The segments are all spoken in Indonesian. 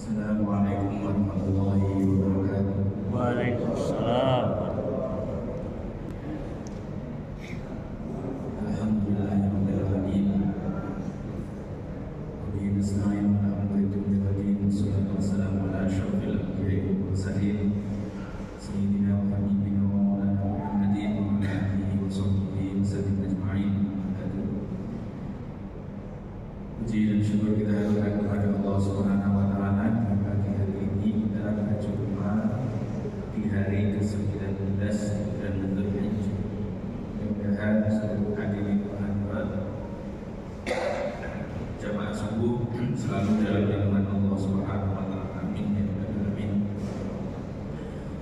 Assalamualaikum warahmatullahi wabarakatuh. Waalaikumsalam. Alhamdulillahirabbil alamin. Wa bihi nasta'in ala umuri dunya wad din. Wassalatu wassalamu ala asyrofil anbiya'i wal mursalin sayyidina wa habibina wa maulana Muhammadin wa ala alihi wa sahbihi wa sallim ajma'in. Puji dan syukur kita haturkan kepada Allah Subhanahu wa taala. Pagi hari ini kita berjumpa di hari ke-19 bulan Dzulhijjah. Mudah-mudahan seluruh hadirin jamaah subuh selalu dalam lindungan Allah Subhanahu wa taala. Amin ya rabbal alamin.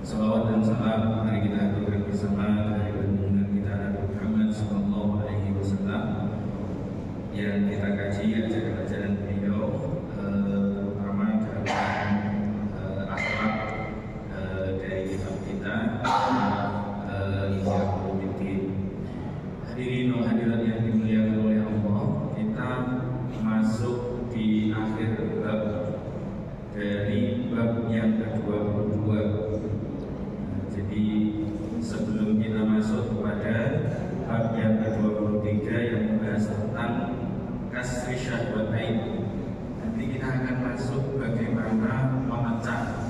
Salawat dan salam mari kita aturkan bersama dari junjungan kita Nabi Muhammad sallallahu alaihi wasallam yang kita kaji ajaran-ajaran beliau, terutama dalam akhlak dari kitab kita Ihya Ulumuddin. Hadirin dan hadirat yang dimuliakan oleh Allah, kita masuk di akhir bab dari bab yang ke-22. Jadi sebelum kita masuk kepada bab yang ke-23 yang membahas tentang kasri syahwatain, nanti kita akan masuk bagaimana memecah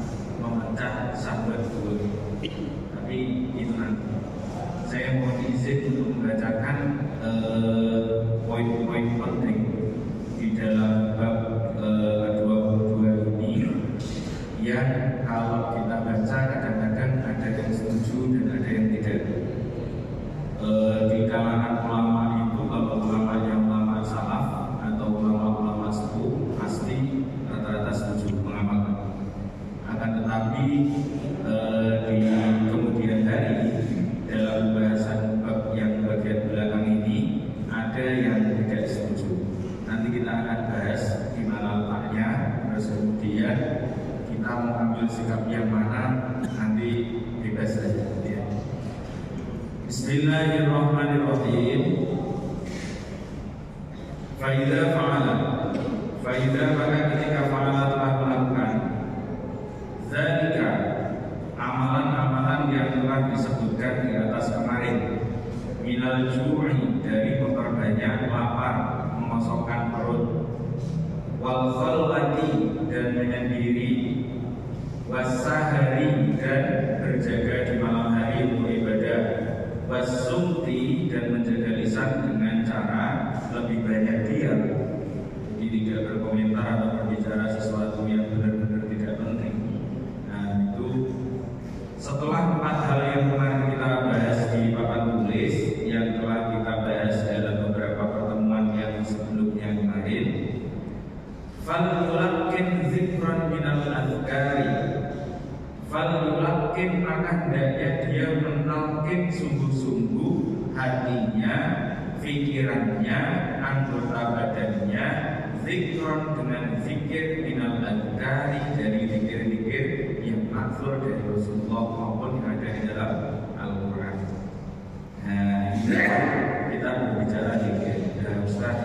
syahwat dulu. Tapi itu nanti. Saya mohon izin untuk membacakan poin-poin penting di dalam bab ke-22 ini yang kalau kita baca kadang-kadang ada yang setuju dan ada yang tidak. Di kalangan ulama itu, kalau ulamanya ulama salaf atau ulama-ulama sepuh, pasti rata-rata setuju mengamalkan. Akan tetapi di kemudian hari dalam pembahasan bab yang bagian belakang ini ada yang tidak setuju. Nanti kita akan bahas di mana letaknya, terus kemudian kita mau ambil sikap yang mana, nanti bebas saja. Ya. Bismillahirrahmanirrahim. Faidah maka ketika fa'ala telah melakukan zalika, amalan-amalan yang telah disebutkan di atas kemarin, minal ju'i, dari memperbanyak lapar, mengosongkan perut, wal khalwati, dan menyendiri, wasahari, dan berjaga di malam hari untuk ibadah, wasumti, dan menjaga lisan dengan cara lebih banyak diam, jadi tidak berkomentar atau berbicara sesuatu yang benar-benar tidak penting. Nah itu setelah 4 hal yang kemarin kita bahas di papan tulis, yang telah kita bahas dalam beberapa pertemuan yang sebelumnya kemarin, fal yulakin zikran minal azkari, fal yulakin, maka hendaknya dia menalkin sungguh-sungguh hatinya, pikirannya, anggota badannya, zikron, dengan zikir minal azkari, dari zikir-zikir yang maksur dari Rasulullah maupun yang ada di dalam Al-Quran. Nah, kita berbicara zikir. Nah, Ustaz,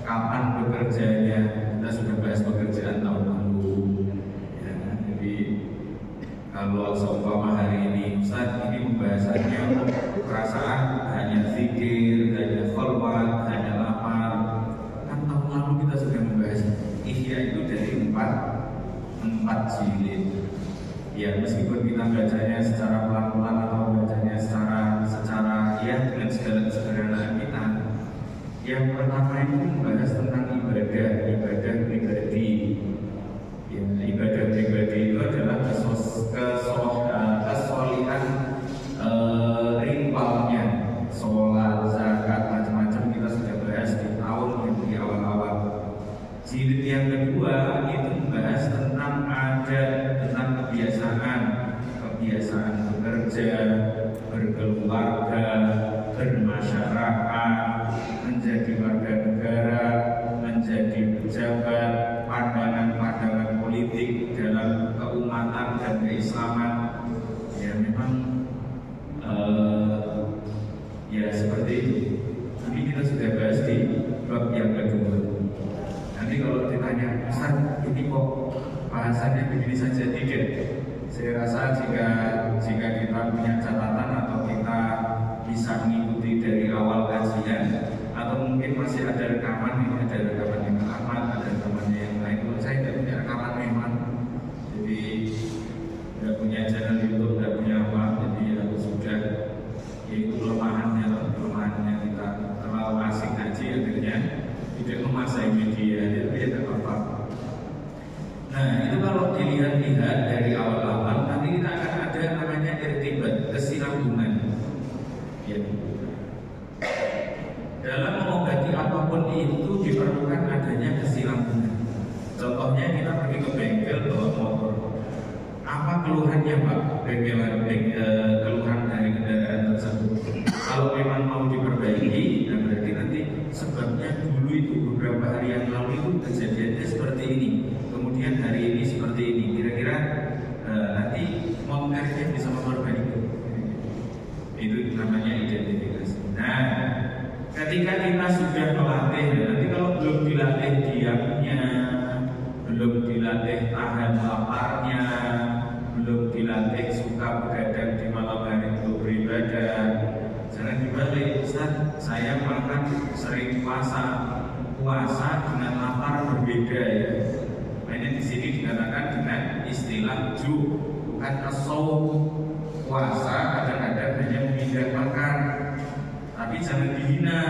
kapan bekerjanya? Kita sudah bahas pekerjaan tahun lalu. Ya, jadi kalau seumpama hari ini, Ustaz, ini pembahasannya perasaan hanya zikir, hanya khalwat, hanya lapar. Kan tahun lalu kita sudah membahas Ihya itu dari 4 jilid. Ya, meskipun kita bacanya secara pelan-pelan atau bacanya secara ya dengan segala kesederhanaan kita. Yang pertama itu membahas tentang ibadah pribadi. Ya, ibadah pribadi itu adalah kesolihan rimpalnya, sholat, zakat, macam-macam kita sudah bahas di tahun yang di awal-awal. Jilid yang kedua itu membahas tentang tentang kebiasaan bekerja, berkeluarga, bermasyarakat, menjadi warga negara, menjadi pejabat, pandangan-pandangan politik dalam keumatan dan keislaman. Ya memang ya seperti itu. Ini kita sudah bahas di bab yang kedua. Nanti kalau ditanya, Ustaz, ini kok pembahasannya begini saja tidak. Saya rasa jika kita punya catatan atau kita bisa mengikuti dari awal kajian, atau mungkin masih ada rekaman, ini ada rekaman yang Ahmad, ada rekaman yang lain. Kalau saya tidak punya rekaman memang, jadi tidak punya channel YouTube, tidak punya apa, jadi ya sudah. Itu kelemahannya kita terlalu asik ngaji akhirnya tidak menguasai media, jadi tidak apa-apa. Nah itu kalau dilihat-lihat dari awal-awal, nanti kita akan ada namanya irtibat, kesinambungan. Ya. Dalam mengobati apapun itu diperlukan adanya kesinambungan. Contohnya kita pergi ke bengkel bawa motor. Apa keluhannya Pak? Keluhan dari kendaraan tersebut. Kalau memang mau diperbaiki, nah berarti nanti sebabnya dulu itu beberapa hari yang lalu itu kejadiannya seperti ini. Kemudian hari ini seperti ini. Kira-kira nanti monternya bisa memperbaiki. Itu namanya identifikasi. Nah, ketika kita sudah melatih, nanti kalau belum dilatih diamnya, belum dilatih tahan laparnya, belum dilatih suka begadang di malam hari untuk beribadah, jangan dibalik. Ustaz, saya makan sering puasa dengan lapar berbeda ya. Makanya di sini dikatakan dengan istilah bukan as-shaum. Puasa kadang-kadang hanya memindah makan, tapi jangan dihina.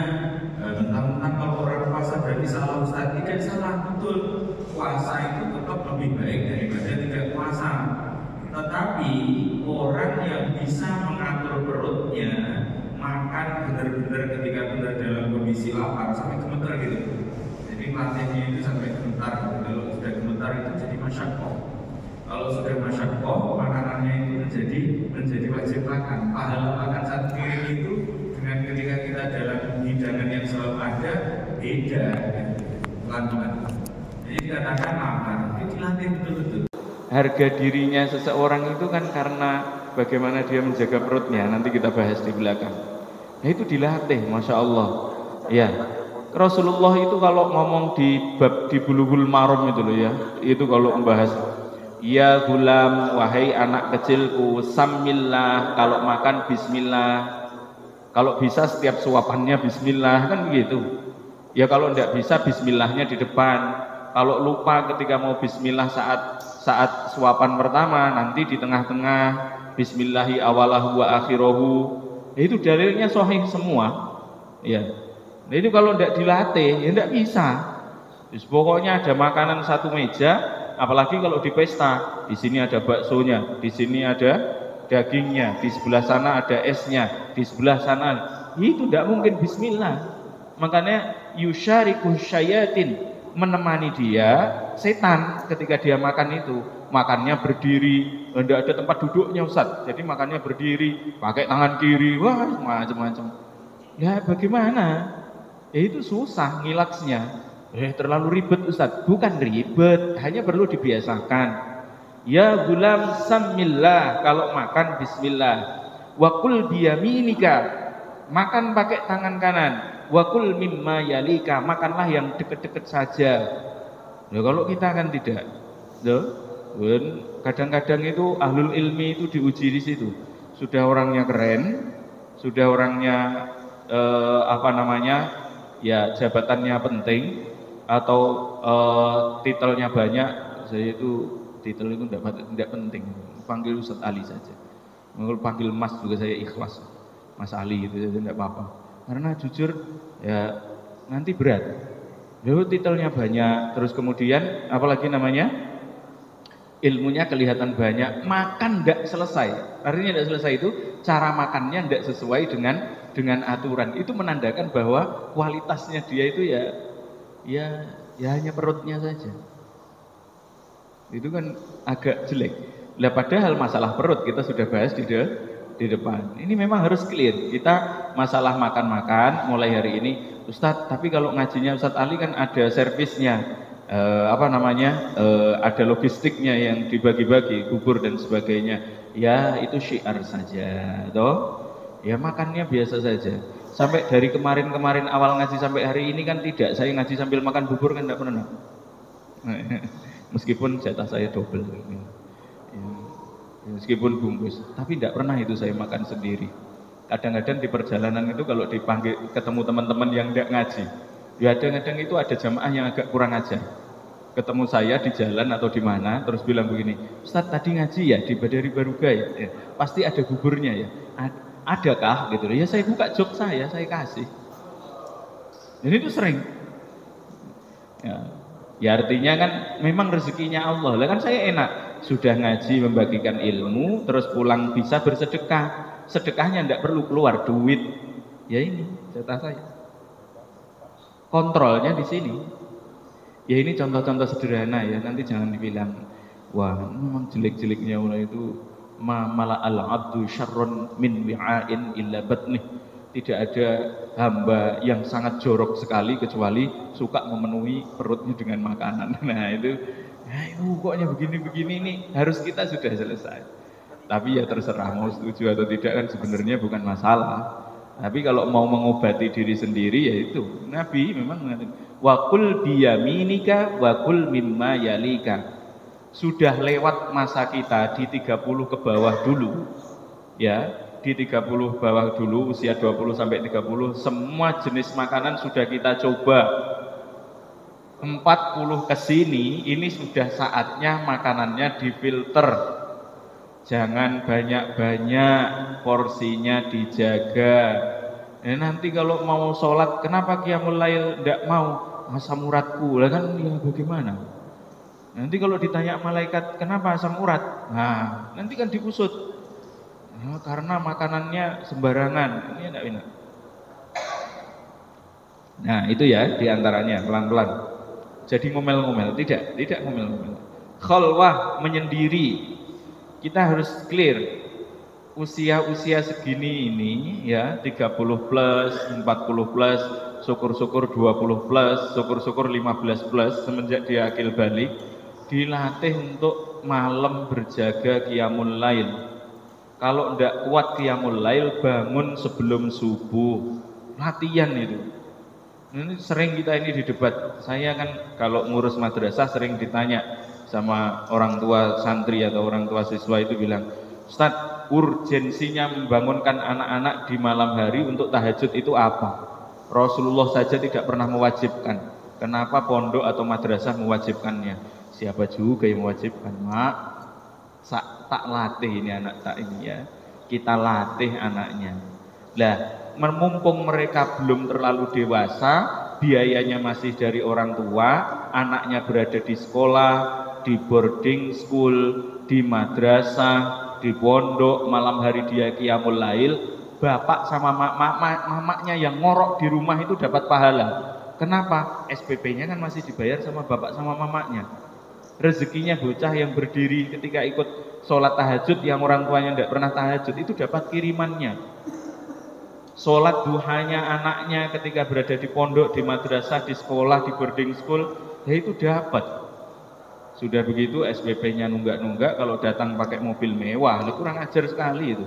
Mentang-mentang kalau orang puasa berarti salah. Ustaz, tidak salah, betul. Puasa itu tetap lebih baik daripada tidak puasa. Tetapi orang yang bisa mengatur perutnya, makan benar-benar ketika benar dalam kondisi lapar sampai gemetar gitu. Jadi latihnya itu sampai gemetar. Kalau sudah gemetar itu jadi masyaqqah. Kalau sudah masyaqqah, makanannya itu menjadi wajib makan. Pahala makan satu piring itu dengan ketika kita dalam hidangan yang selalu ada beda. Pelan-pelan. Jadi dikatakan lapar, itu dilatih betul-betul. Harga dirinya seseorang itu kan karena bagaimana dia menjaga perutnya. Nanti kita bahas di belakang. Nah itu dilatih, masya Allah. Ya, Rasulullah itu kalau ngomong di Bulughul Maram itu loh ya, itu kalau membahas ya gulam, wahai anak kecilku, samillah, kalau makan bismillah, kalau bisa setiap suapannya bismillah, kan begitu. Ya kalau tidak bisa bismillahnya di depan. Kalau lupa ketika mau bismillah saat suapan pertama, nanti di tengah-tengah bismillahi awalahu wa akhirahu. Itu dalilnya sahih semua. Ya. Nah itu kalau tidak dilatih ya tidak bisa. Jadi, pokoknya ada makanan satu meja, apalagi kalau di pesta, di sini ada baksonya, di sini ada dagingnya, di sebelah sana ada esnya, di sebelah sana. Itu tidak mungkin bismillah. Makanya yusyariku syayatin, menemani dia setan ketika dia makan itu. Makannya berdiri, tidak ada tempat duduknya Ustaz, jadi makannya berdiri, pakai tangan kiri, wah macam-macam. Ya bagaimana? Ya itu susah ngilaksnya. Terlalu ribet Ustaz. Bukan ribet, hanya perlu dibiasakan. Ya gulam samillah, kalau makan bismillah. Wakul biyaminika, makan pakai tangan kanan. Wakul mimma yalika, makanlah yang deket-deket saja. Ya kalau kita kan tidak. Kadang-kadang itu ahlul ilmi itu diuji di situ. Sudah orangnya keren, sudah orangnya ya jabatannya penting atau titelnya banyak. Saya itu titel itu tidak penting. Panggil Ustaz Ali saja. Kalau panggil Mas juga saya ikhlas. Mas Ali gitu saja tidak apa-apa. Karena jujur ya nanti berat. Lalu titelnya banyak, terus kemudian apalagi namanya ilmunya kelihatan banyak, makan tidak selesai. Artinya tidak selesai itu cara makannya tidak sesuai dengan aturan. Itu menandakan bahwa kualitasnya dia itu ya hanya perutnya saja. Itu kan agak jelek. Lah padahal masalah perut kita sudah bahas di depan. Ini memang harus clear. Kita masalah makan-makan mulai hari ini, Ustadz. Tapi kalau ngajinya Ustadz Ali kan ada servisnya, ada logistiknya yang dibagi-bagi, bubur dan sebagainya. Ya itu syiar saja, toh. Ya makannya biasa saja. Sampai dari kemarin awal ngaji sampai hari ini kan tidak. Saya ngaji sambil makan bubur kan tidak pernah. Meskipun jatah saya double. Ya. Meskipun bungkus, tapi tidak pernah itu saya makan sendiri. Kadang-kadang di perjalanan itu kalau dipanggil ketemu teman-teman yang tidak ngaji, ya kadang-kadang itu ada jamaah yang agak kurang ajar. Ketemu saya di jalan atau di mana, terus bilang begini, Ustaz tadi ngaji ya di Badari Baruga ya, pasti ada guburnya ya. Adakah gitu? Ya saya buka jok saya kasih. Jadi itu sering. Ya artinya kan memang rezekinya Allah. Lah kan saya enak, sudah ngaji membagikan ilmu, terus pulang bisa bersedekah. Sedekahnya tidak perlu keluar duit. Ya ini jatah saya. Kontrolnya di sini. Ya ini contoh-contoh sederhana ya. Nanti jangan dibilang, wah memang jelek-jeleknya Allah itu mala al-abdu syarrun min wi'ain illa batnih. Tidak ada hamba yang sangat jorok sekali kecuali suka memenuhi perutnya dengan makanan. Nah itu pokoknya begini-begini ini harus kita sudah selesai. Tapi ya terserah mau setuju atau tidak kan sebenarnya bukan masalah. Tapi kalau mau mengobati diri sendiri ya itu Nabi memang mengatakan wa kul biyaminika wa kul mimma yalika. Sudah lewat masa kita di 30 ke bawah dulu ya. Di 30 bawah dulu, usia 20 sampai 30, semua jenis makanan sudah kita coba. 40 ke sini, ini sudah saatnya makanannya difilter. Jangan banyak-banyak, porsinya dijaga. Nanti kalau mau sholat, kenapa qiyamul lail tidak mau? Asam uratku, lah kan ya bagaimana? Nanti kalau ditanya malaikat, kenapa asam urat? Nah, nanti kan diusut. Ya, karena makanannya sembarangan, ini enggak enak. Nah itu ya diantaranya pelan-pelan. Jadi ngomel-ngomel, tidak ngomel-ngomel. Khalwah menyendiri, kita harus clear. Usia-usia segini ini ya 30 plus, 40 plus, syukur-syukur 20 plus, syukur-syukur 15 plus semenjak dia akil balik, dilatih untuk malam berjaga qiyamul lail. Kalau tidak kuat qiyamul lail, bangun sebelum subuh. Latihan itu. Ini sering kita ini di debat. Saya kan kalau ngurus madrasah sering ditanya sama orang tua santri atau orang tua siswa itu bilang, Ustaz, urgensinya membangunkan anak-anak di malam hari untuk tahajud itu apa? Rasulullah saja tidak pernah mewajibkan. Kenapa pondok atau madrasah mewajibkannya? Siapa juga yang mewajibkan, Mak? Tak latih ini anak tak ini ya, kita latih anaknya. Lah, mumpung mereka belum terlalu dewasa, biayanya masih dari orang tua, anaknya berada di sekolah, di boarding school, di madrasah, di pondok, malam hari dia qiyamul lail, bapak sama mamaknya yang ngorok di rumah itu dapat pahala. Kenapa? SPP-nya kan masih dibayar sama bapak sama mamaknya. Rezekinya bocah yang berdiri ketika ikut sholat tahajud yang orang tuanya tidak pernah tahajud itu dapat kirimannya. Sholat duhanya anaknya ketika berada di pondok, di madrasah, di sekolah, di boarding school, ya itu dapat. Sudah begitu SPP-nya nunggak-nunggak, kalau datang pakai mobil mewah, kurang ajar sekali itu.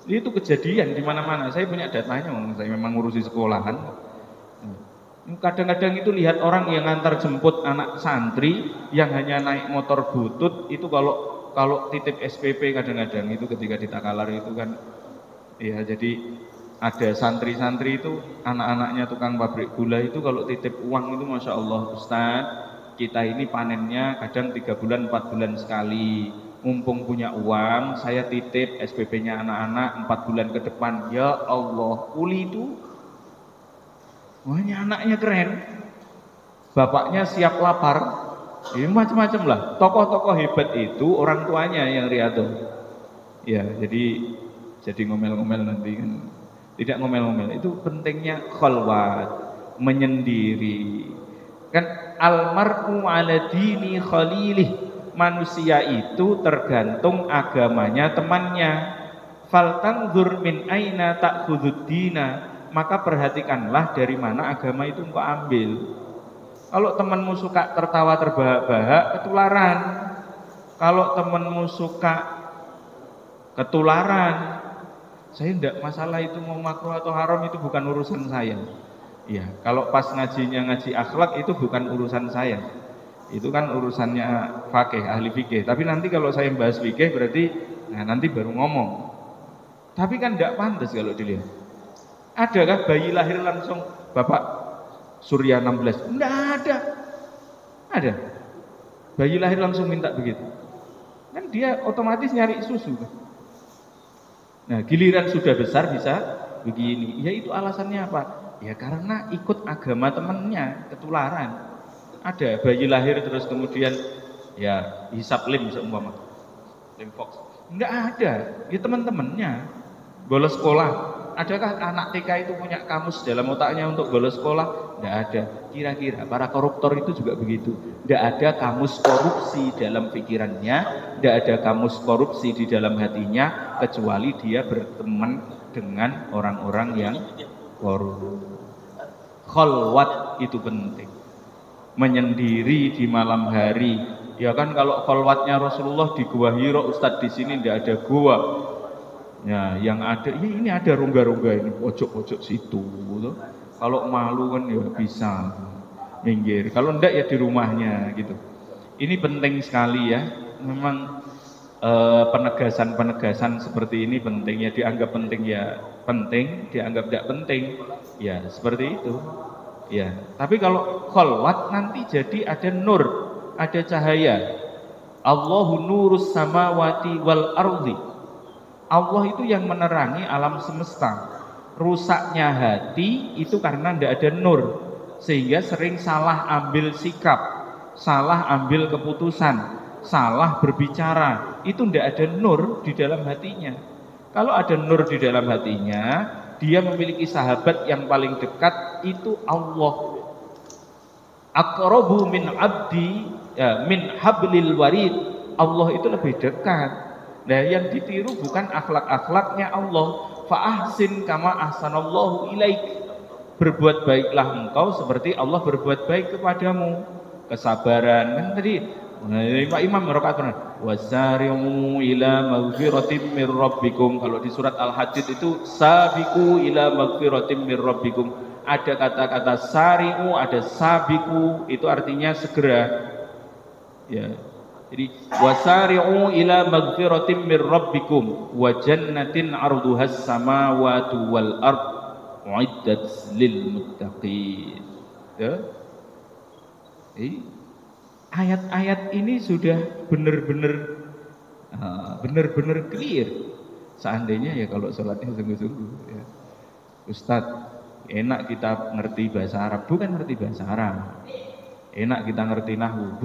Itu kejadian di mana-mana. Saya punya datanya, saya memang ngurusi sekolahan. Kadang-kadang itu lihat orang yang ngantar jemput anak santri yang hanya naik motor butut itu kalau titip SPP kadang-kadang itu ketika di Takalar itu kan ya, jadi ada santri-santri itu anak-anaknya tukang pabrik gula itu kalau titip uang itu Masya Allah Ustaz, kita ini panennya kadang 3 bulan 4 bulan sekali, mumpung punya uang saya titip SPP-nya anak-anak 4 bulan ke depan. Ya Allah, uli itu wahnya anaknya keren, bapaknya siap lapar, ini macam-macam lah. Tokoh-tokoh hebat itu orang tuanya yang riyadhah. Ya, jadi ngomel-ngomel nanti kan. Tidak ngomel-ngomel, itu pentingnya khalwat, menyendiri. Kan almar'u ala dini khalilih, manusia itu tergantung agamanya temannya. Faltanzur min aina ta'khudud dina, maka perhatikanlah dari mana agama itu engkau ambil. Kalau temanmu suka tertawa terbahak-bahak, ketularan. Kalau temanmu suka ketularan, saya tidak masalah itu mau makruh atau haram, itu bukan urusan saya. Ya, kalau pas ngajinya ngaji akhlak itu bukan urusan saya. Itu kan urusannya fakih, ahli fikih. Tapi nanti kalau saya bahas fikih berarti nanti baru ngomong. Tapi kan tidak pantas kalau dilihat. Adakah bayi lahir langsung Bapak Surya 16? Tidak ada. Ada. Bayi lahir langsung minta begitu. Kan dia otomatis nyari susu. Nah, giliran sudah besar bisa begini. Ya itu alasannya apa? Ya karena ikut agama temannya, ketularan. Ada bayi lahir terus kemudian ya hisap lim seumpama. Lim Fox. Enggak ada. Ya teman-temannya bolos sekolah. Adakah anak TK itu punya kamus dalam otaknya untuk bolos sekolah? Enggak ada. Kira-kira para koruptor itu juga begitu. Enggak ada kamus korupsi dalam pikirannya, enggak ada kamus korupsi di dalam hatinya, kecuali dia berteman dengan orang-orang yang korup. Kholwat itu penting. Menyendiri di malam hari. Ya kan kalau kholwatnya Rasulullah di Gua Hira, Ustadz di sini enggak ada gua. Ya, yang ada ini ada rongga-rongga ini pojok-pojok situ. Gitu. Kalau malu kan ya bisa minggir. Kalau enggak ya di rumahnya gitu. Ini penting sekali ya. Memang penegasan-penegasan seperti ini penting ya, dianggap penting ya penting, dianggap tidak penting ya seperti itu. Ya, tapi kalau kholwat nanti jadi ada nur, ada cahaya. Allahu nurus samawati wal ardi. Allah itu yang menerangi alam semesta. Rusaknya hati itu karena tidak ada nur, sehingga sering salah ambil sikap, salah ambil keputusan, salah berbicara. Itu tidak ada nur di dalam hatinya. Kalau ada nur di dalam hatinya, dia memiliki sahabat yang paling dekat, itu Allah. Aqrabu min abdi ya, min hablil warid. Allah itu lebih dekat. Nah, yang ditiru bukan akhlak-akhlaknya Allah. Fa ahsin kama ahsanallahu ilaik. Berbuat baiklah engkau seperti Allah berbuat baik kepadamu. Kesabaran kan tadi Pak Imam merokaatkan wasari'u ila maghfiratin mir rabbikum. Kalau di surat Al-Hadid itu sabiqu ila maghfiratin mir rabbikum. Ada kata-kata sari'u, ada sabiqu, itu artinya segera. Ya. Jadi wasari'u ila maghfiratin mir rabbikum wa jannatin 'arduhas samawati wal ard uiddat lil muttaqin. Ya. Ayat-ayat ini sudah benar-benar clear. Seandainya ya kalau sholatnya sungguh-sungguh ya. Ustadz, enak kita ngerti bahasa Arab, bukan ngerti bahasa Arab. Enak kita ngerti nahwu,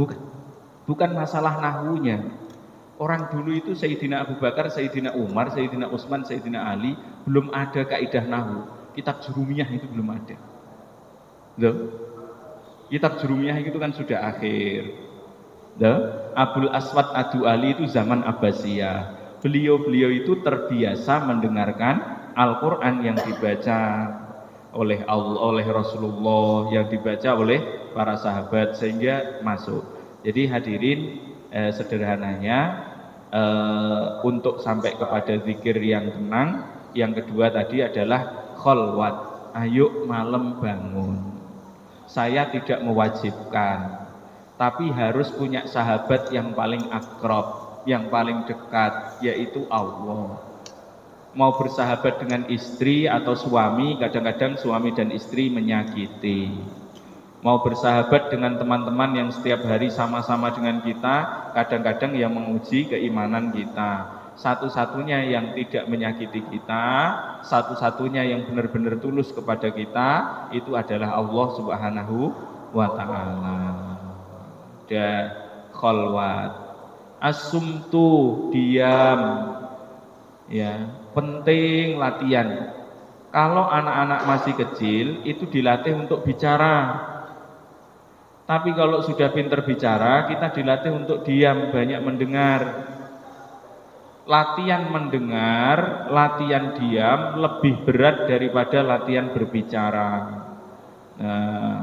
bukan masalah nahwunya. Orang dulu itu Sayyidina Abu Bakar, Sayyidina Umar, Sayyidina Utsman, Sayyidina Ali belum ada kaidah nahwu. Kitab Jurumiyah itu belum ada. Loh? Kitab Jurumiyah itu kan sudah akhir. Abul Aswad Ad-Du'ali itu zaman Abbasiyah. Beliau itu terbiasa mendengarkan Al-Quran yang dibaca oleh Allah, oleh Rasulullah, yang dibaca oleh para sahabat, sehingga masuk. Jadi hadirin, sederhananya untuk sampai kepada zikir yang tenang, yang kedua tadi adalah kholwat. Ayo malam bangun. Saya tidak mewajibkan, tapi harus punya sahabat yang paling akrab, yang paling dekat, yaitu Allah. Mau bersahabat dengan istri atau suami, kadang-kadang suami dan istri menyakiti. Mau bersahabat dengan teman-teman yang setiap hari sama-sama dengan kita, kadang-kadang yang menguji keimanan kita. Satu-satunya yang tidak menyakiti kita, satu-satunya yang benar-benar tulus kepada kita, itu adalah Allah Subhanahu wa ta'ala. Dan kholwat. As-sumtu, diam. Ya, penting latihan. Kalau anak-anak masih kecil, itu dilatih untuk bicara. Tapi kalau sudah pintar bicara, kita dilatih untuk diam, banyak mendengar. Latihan mendengar, latihan diam lebih berat daripada latihan berbicara. Nah,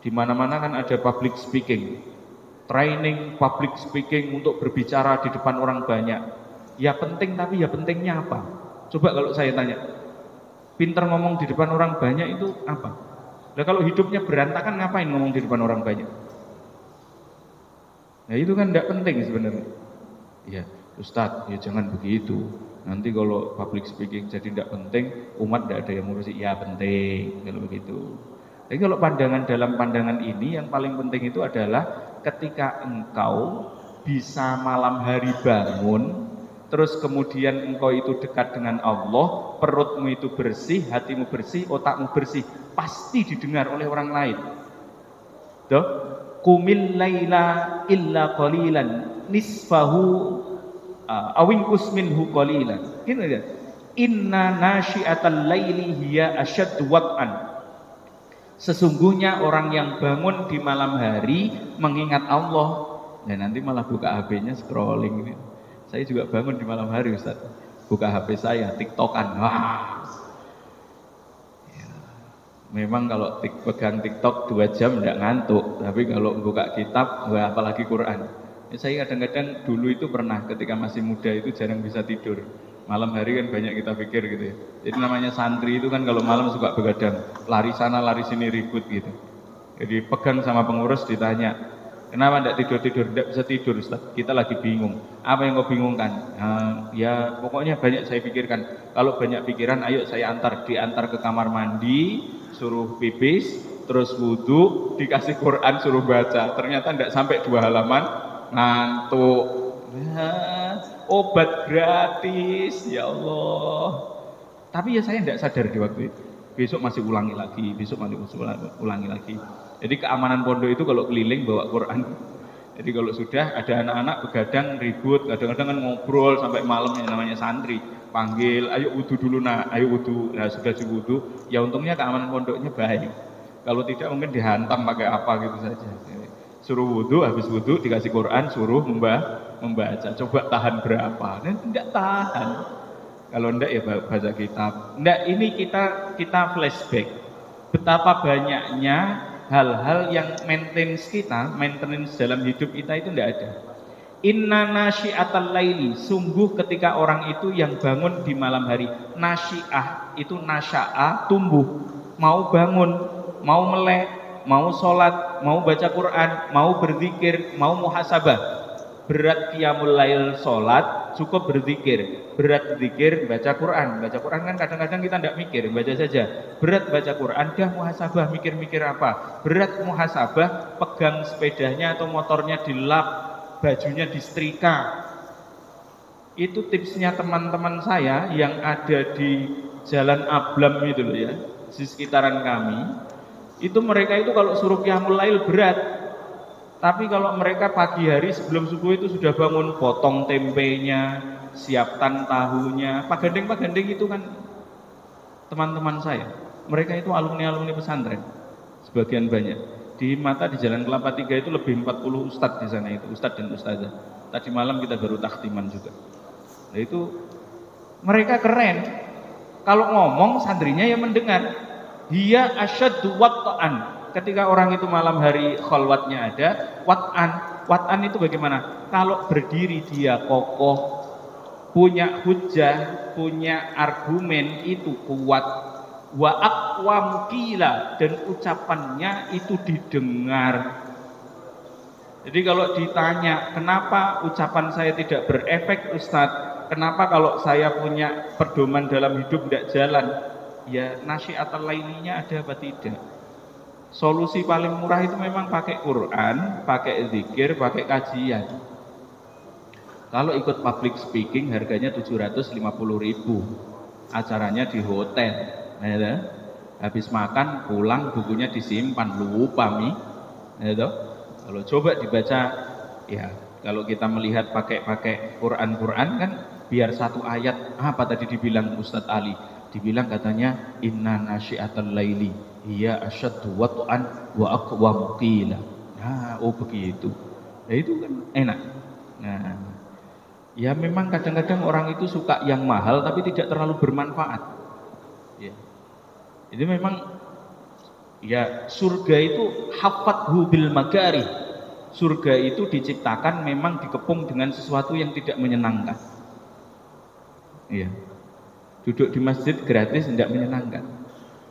di mana-mana kan ada public speaking, training public speaking untuk berbicara di depan orang banyak. Ya penting, tapi ya pentingnya apa? Coba kalau saya tanya, pintar ngomong di depan orang banyak itu apa? Nah, kalau hidupnya berantakan ngapain ngomong di depan orang banyak? Nah itu kan tidak penting sebenarnya. Ya Ustadz, ya jangan begitu. Nanti kalau public speaking jadi tidak penting, umat tidak ada yang ngurusi. Ya penting kalau begitu. Tapi kalau dalam pandangan ini yang paling penting itu adalah ketika engkau bisa malam hari bangun, terus kemudian engkau itu dekat dengan Allah, perutmu itu bersih, hatimu bersih, otakmu bersih, pasti didengar oleh orang lain. Tuh, qumil laila illa qalilan nisfahu awinqus minhu qalilan. Gini ya. Inna nasyiatal laili hiya asyaddu wat'an. Sesungguhnya orang yang bangun di malam hari mengingat Allah, dan nanti malah buka HP-nya scrolling ini. Saya juga bangun di malam hari Ustaz, buka HP saya, TikTokan. Wah. Ya. Memang kalau pegang TikTok 2 jam tidak ngantuk, tapi kalau buka kitab, apalagi Quran. Ya, saya kadang-kadang dulu itu pernah ketika masih muda itu jarang bisa tidur. Malam hari kan banyak kita pikir gitu ya. Jadi namanya santri itu kan kalau malam suka begadang, lari sana lari sini ribut gitu. Jadi pegang sama pengurus ditanya, kenapa tidak tidur-tidur? Tidak bisa tidur Ustaz, kita lagi bingung. Apa yang kau bingungkan? Ya pokoknya banyak saya pikirkan. Kalau banyak pikiran, ayo saya diantar ke kamar mandi, suruh pipis, terus wudhu, dikasih Quran suruh baca. Ternyata tidak sampai 2 halaman, ngantuk. Obat gratis, ya Allah. Tapi ya saya tidak sadar di waktu itu. Besok masih ulangi lagi, ulangi lagi. Jadi keamanan pondok itu kalau keliling bawa Quran. Jadi kalau sudah ada anak-anak begadang ribut, kadang-kadang kan ngobrol sampai malam yang namanya santri. Panggil, ayo wudhu dulu nak, ayo wudhu. Nah sudah diwudhu, ya untungnya keamanan pondoknya baik. Kalau tidak mungkin dihantam pakai apa gitu saja. Suruh wudhu, habis wudhu dikasih Quran, suruh membaca. Coba tahan berapa? Dan tidak tahan. Kalau enggak ya baca kitab. Enggak, ini kita flashback. Betapa banyaknya hal-hal yang maintenance dalam hidup kita itu enggak ada. Inna nasyiatal laili, sungguh ketika orang itu yang bangun di malam hari. Nasyiah itu nasya'a, tumbuh, mau bangun, mau melek, mau sholat, mau baca Quran, mau berzikir, mau muhasabah. Berat qiyamul lail sholat, cukup berzikir. Berat berzikir, baca Quran. Baca Quran kan kadang-kadang kita tidak mikir, baca saja. Berat baca Quran, dah muhasabah, mikir-mikir apa. Berat muhasabah, pegang sepedanya atau motornya dilap, bajunya disetrika. Itu tipsnya teman-teman saya yang ada di Jalan Ablam itu loh ya, di sekitaran kami. Itu mereka itu kalau suruh qiyamul lail berat, tapi kalau mereka pagi hari sebelum subuh itu sudah bangun, potong tempenya, siapkan tahunya. Pak Gandeng itu kan teman-teman saya, mereka itu alumni pesantren sebagian banyak. Di mata di Jalan Kelapa 3 itu lebih 40 ustadz di sana itu, ustadz dan ustazah. Tadi malam kita baru takhtiman juga. Nah itu mereka keren, kalau ngomong santrinya yang mendengar. Dia asyaddu wat'an. Ketika orang itu malam hari khalwatnya ada, wat'an itu bagaimana? Kalau berdiri dia kokoh, punya hujjah, punya argumen itu kuat. Wa aqwam qila, dan ucapannya itu didengar. Jadi kalau ditanya, kenapa ucapan saya tidak berefek Ustadz? Kenapa kalau saya punya pedoman dalam hidup tidak jalan? Ya nasyiatal lailinya ada apa tidak? Solusi paling murah itu memang pakai Quran, pakai zikir, pakai kajian. Kalau ikut public speaking harganya 750.000. Acaranya di hotel. Ya, habis makan pulang bukunya disimpan, lupa mi. Ya, kalau coba dibaca, ya kalau kita melihat pakai Quran kan biar satu ayat apa tadi dibilang Ustadz Ali. Dibilang katanya inna nasyiatal laili hiya asyaddu wat'an wa aqwam qila. Nah, oh begitu. Ya itu kan enak. Nah, ya memang kadang-kadang orang itu suka yang mahal tapi tidak terlalu bermanfaat. Ya. Jadi memang ya surga itu hafathu bil makarih. Surga itu diciptakan memang dikepung dengan sesuatu yang tidak menyenangkan. Iya. Duduk di masjid gratis tidak menyenangkan.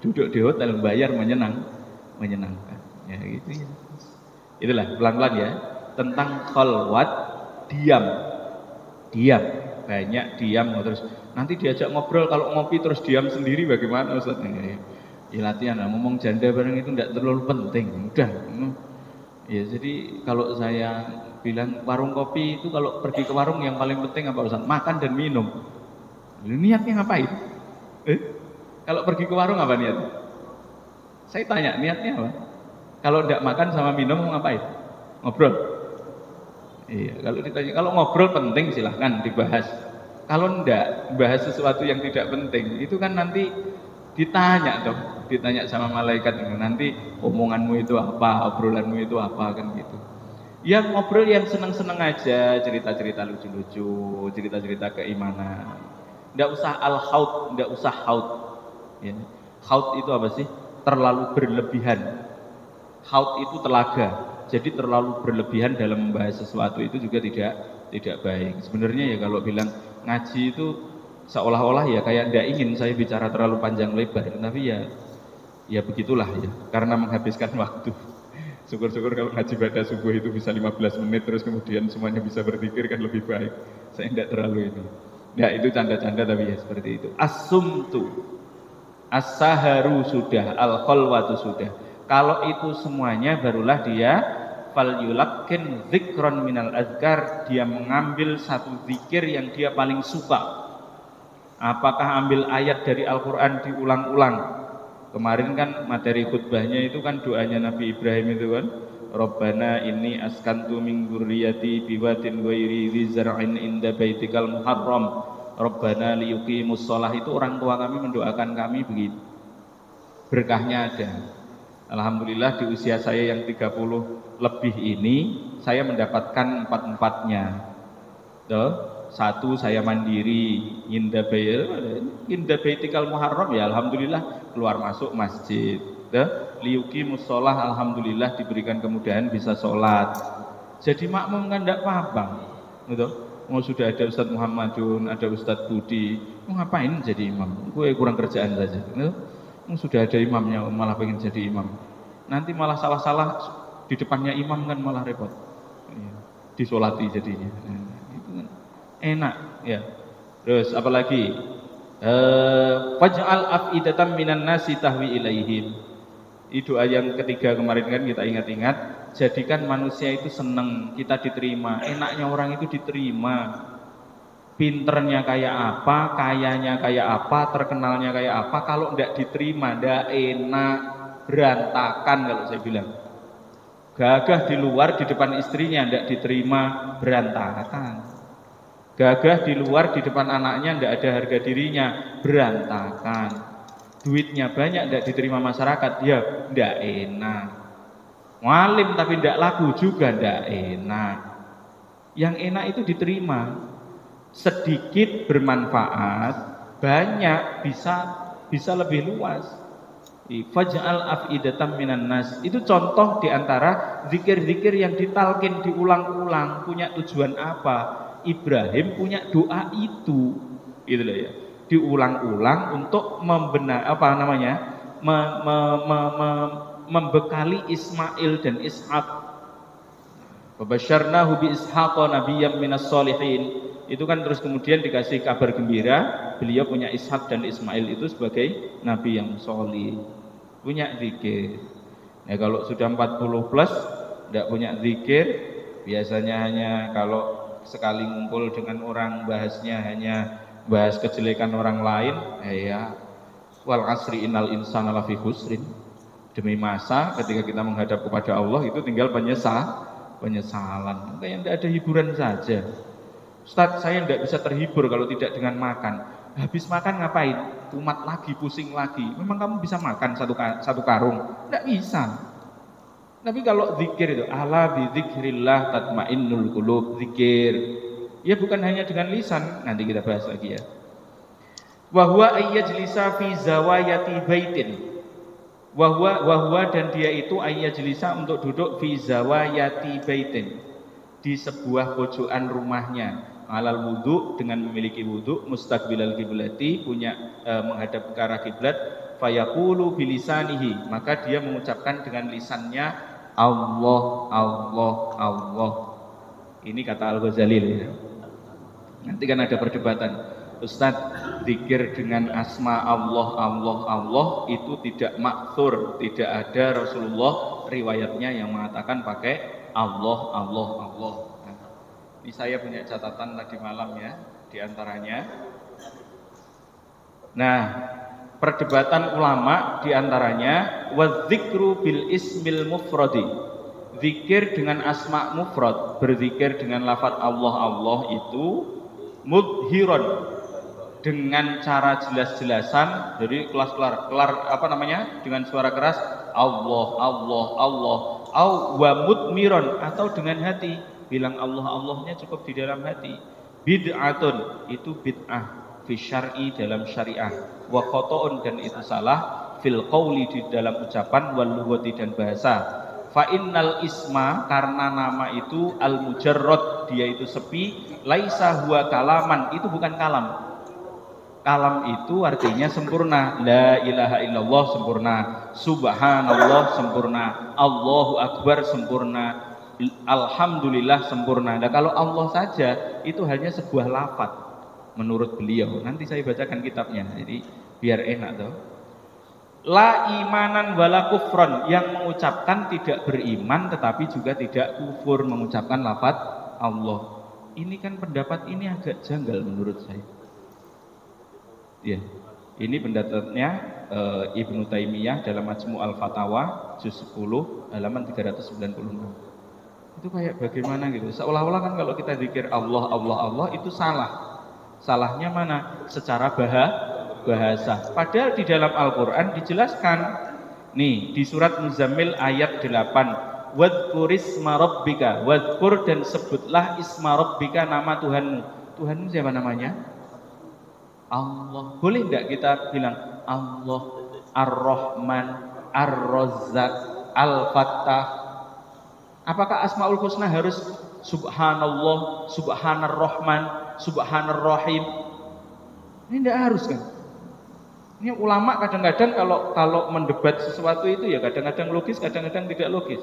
Duduk di hotel bayar menyenangkan. Ya gitu ya. Itulah pelan-pelan ya. tentang khalwat, diam, banyak diam. Terus nanti diajak ngobrol, kalau ngopi terus diam sendiri bagaimana Ustaz? Ya latihan lah, ngomong janda bareng itu tidak terlalu penting, udah. Ya jadi kalau saya bilang warung kopi itu kalau pergi ke warung yang paling penting apa Ustaz? Makan dan minum. Niatnya ngapain? Kalau pergi ke warung apa niatnya? Saya tanya niatnya apa? Kalau tidak makan sama minum mau ngapain? Ngobrol. Iya, kalau ditanya, kalau ngobrol penting silahkan dibahas. Kalau enggak, bahas sesuatu yang tidak penting, itu kan nanti ditanya dong, ditanya sama malaikat itu nanti omonganmu itu apa, obrolanmu itu apa, kan gitu. Yang ngobrol yang seneng-seneng aja, cerita-cerita lucu-lucu, cerita-cerita keimanan. Enggak usah al-haud, enggak usah haud. Ya. Haud itu apa sih? Terlalu berlebihan. Haud itu telaga. Jadi terlalu berlebihan dalam membahas sesuatu itu juga tidak baik. Sebenarnya ya kalau bilang ngaji itu seolah-olah ya kayak tidak ingin saya bicara terlalu panjang lebar, tapi ya begitulah ya, karena menghabiskan waktu. Syukur-syukur kalau ngaji pada subuh itu bisa 15 menit terus kemudian semuanya bisa berzikir kan lebih baik. Saya tidak terlalu ini. Ya itu canda-canda tapi ya seperti itu. As-sumtu, as-saharu sudah, al-khalwatu sudah. Kalau itu semuanya barulah dia falyulakin dzikron minal azkar, dia mengambil satu zikir yang dia paling suka. Apakah ambil ayat dari Al-Qur'an diulang-ulang? Kemarin kan materi khutbahnya itu kan doanya Nabi Ibrahim itu kan, Rabbana inni askantu min dzurriyyati biwadin ghairi dzi zar'in inda baitikal muharram Rabbana liyuqimus shalah. Itu orang tua kami mendoakan kami begitu. Berkahnya ada. Alhamdulillah di usia saya yang 30 lebih ini saya mendapatkan empat-empatnya. Satu, saya mandiri, inda baitikal muharram, ya alhamdulillah keluar masuk masjid. Liyuqimus shalah, alhamdulillah diberikan kemudahan bisa sholat. Jadi makmum kan tidak apa-apa. Gitu. Oh, sudah ada Ustadz Muhammadun, ada Ustadz Budi, mau ngapain jadi imam? Gue kurang kerjaan saja. Gitu. Sudah ada imamnya malah pengen jadi imam, nanti malah salah-salah di depannya imam kan malah repot, disolati jadinya. Itu kan enak ya. Terus apalagi faj'al af'idatan minan nasi tahwi ilaihim. Itu doa yang ketiga kemarin kan kita ingat-ingat, jadikan manusia itu senang kita diterima. Enaknya orang itu diterima. Pinternya kayak apa, kayanya kayak apa, terkenalnya kayak apa, kalau tidak diterima, tidak enak, berantakan kalau saya bilang. Gagah di luar di depan istrinya tidak diterima, berantakan. Gagah di luar di depan anaknya tidak ada harga dirinya, berantakan. Duitnya banyak tidak diterima masyarakat, ya tidak enak. Ngalim tapi tidak laku juga tidak enak. Yang enak itu diterima. Sedikit bermanfaat, banyak bisa lebih luas. Faj'al af'idatan minan nas. Itu contoh diantara zikir-zikir yang ditalkin diulang-ulang. Punya tujuan apa? Ibrahim punya doa itu, gitu loh ya. Diulang-ulang untuk membekali Ismail dan Ishak. Wabasyarnahu bi Ishaqa nabiyyam minas sholihin. Itu kan terus kemudian dikasih kabar gembira, beliau punya Ishak dan Ismail itu sebagai nabi yang sholih, punya zikir. Ya kalau sudah 40 plus tidak punya zikir, biasanya hanya kalau sekali ngumpul dengan orang bahasnya hanya bahas kejelekan orang lain, ya wal asri innal insana lafi khusrin. Demi masa ketika kita menghadap kepada Allah itu tinggal penyesalan. Kayak tidak ada hiburan saja. Ustaz, saya tidak bisa terhibur kalau tidak dengan makan. Habis makan ngapain? Umat lagi, pusing lagi. Memang kamu bisa makan satu karung? Tidak bisa. Tapi kalau zikir itu, ala bidzikrillah tatmainnul qulub, zikir. Ya bukan hanya dengan lisan, nanti kita bahas lagi ya. Wa huwa ayyajlisa fi zawayati baitin. Wa huwa dan dia itu ayyajlisa untuk duduk fi zawayati baitin, di sebuah pojokan rumahnya. Alal wudu, dengan memiliki wudu, mustaqbilal kiblati, punya menghadap ke arah kiblat, fayaqulu bilisanihi, maka dia mengucapkan dengan lisannya Allah Allah Allah. Ini kata Al-Ghazali. Ya. Nanti kan ada perdebatan. Ustadz, zikir dengan asma Allah itu tidak maksur, tidak ada Rasulullah riwayatnya yang mengatakan pakai Allah. Nah, ini saya punya catatan tadi malam ya, diantaranya. Nah, perdebatan ulama diantaranya wadzikru bil ismil mufradi, zikir dengan asma mufrad, berzikir dengan lafaz Allah itu mudhiron, dengan cara jelas-jelasan, jadi kelar apa namanya, dengan suara keras Allah au wa mudmiron, atau dengan hati bilang Allahnya cukup di dalam hati. Bid'atun, itu bid'ah fi syar'i, dalam syariah, wa khoto'un, dan itu salah, fil qawli, di dalam ucapan, wal lughati, dan bahasa. Fa innal isma, karena nama itu al mujarrad, dia itu sepi, laisa huwa kalaman, itu bukan kalam. Kalam itu artinya sempurna. La ilaha illallah sempurna, subhanallah sempurna, Allahu akbar sempurna, alhamdulillah sempurna. Nah, kalau Allah saja itu hanya sebuah lafaz menurut beliau. Nanti saya bacakan kitabnya, jadi biar enak toh. La imanan wala kufron, yang mengucapkan tidak beriman tetapi juga tidak kufur mengucapkan lafaz Allah. Ini kan pendapat ini agak janggal menurut saya. Ya, ini pendapatnya Ibnu Taimiyah dalam Majmu' al-Fatawa juz 10 halaman 396. Itu kayak bagaimana gitu, seolah-olah kan kalau kita zikir Allah itu salah. Salahnya mana? Secara bahasa. Padahal di dalam Al-Qur'an dijelaskan. Nih, di surat Muzammil ayat 8, wadhkurisma rabbika, wadhkur, dan sebutlah isma rabbika, nama Tuhanmu. Tuhanmu siapa namanya? Allah. Boleh enggak kita bilang Allah, Ar-Rahman, Ar-Razzaq, Al-Fattah? Apakah Asmaul Husna harus Subhanallah, Subhanarrahman, Subhanarrahim? Ini enggak harus kan? Ini ulama kadang-kadang kalau mendebat sesuatu itu ya kadang-kadang logis, kadang-kadang tidak logis.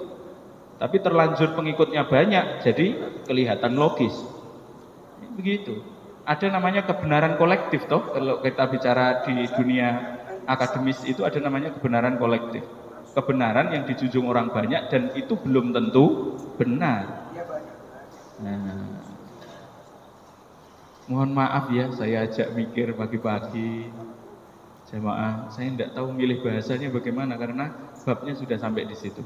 Tapi terlanjur pengikutnya banyak, jadi kelihatan logis. Begitu. Ada namanya kebenaran kolektif toh, kalau kita bicara di dunia akademis itu ada namanya kebenaran kolektif. Kebenaran yang dijunjung orang banyak dan itu belum tentu benar. Nah, mohon maaf ya, saya ajak mikir pagi-pagi. Jamaah, saya tidak tahu milih bahasanya bagaimana karena babnya sudah sampai di situ.